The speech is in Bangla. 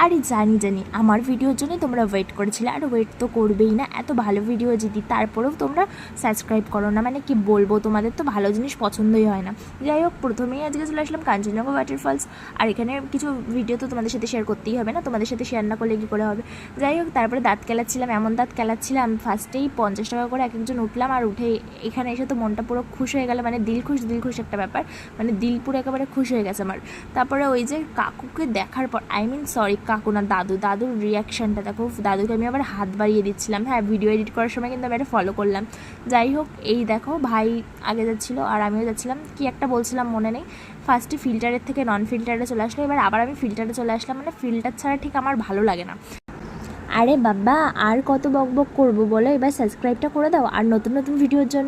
আরে জানি জানি আমার ভিডিওর জন্যই তোমরা ওয়েট করেছিলে, আর ওয়েট তো করবেই না, এত ভালো ভিডিও যদি তারপরেও তোমরা সাবস্ক্রাইব করো না, মানে কি বলবো, তোমাদের তো ভালো জিনিস পছন্দই হয় না। যাই হোক, প্রথমেই আজকে চলে আসলাম কাঞ্চনজঙ্ঘা ওয়াটারফলস। আর এখানে কিছু ভিডিও তো তোমাদের সাথে শেয়ার করতেই হবে না, তোমাদের সাথে শেয়ার না করলে কী করে হবে। যাই হোক, তারপরে দাঁত কেলাচ্ছিলাম, এমন দাঁত কেলাচ্ছিলাম, ফার্স্টেই 50 টাকা করে এক একজন উঠলাম, আর উঠে এখানে এসে তো মনটা পুরো খুশ হয়ে গেল, মানে দিল খুশ একটা ব্যাপার, মানে দিল পুরো একেবারে খুশ হয়ে গেছে আমার। তারপরে ওই যে কাকুকে দেখার পর, সরি কাকু না, দাদুর রিয়াকশানটা দেখো। দাদুকে আমি আবার হাত বাড়িয়ে দিচ্ছিলাম, হ্যাঁ ভিডিও এডিট করার সময় কিন্তু আমি এটা ফলো করলাম। যাই হোক, এই দেখো ভাই আগে যাচ্ছিলো আর আমিও যাচ্ছিলাম, কি একটা বলছিলাম মনে নেই। ফার্স্টে ফিল্টারের থেকে নন ফিল্টারে চলে আসলো, এবার আবার আমি ফিল্টারে চলে আসলাম, মানে ফিল্টার ছাড়া ঠিক আমার ভালো লাগে না। আরে বাবা, আর কত বক বক করবো বলো, এবার সাবস্ক্রাইবটা করে দাও, আর নতুন নতুন ভিডিওর জন্য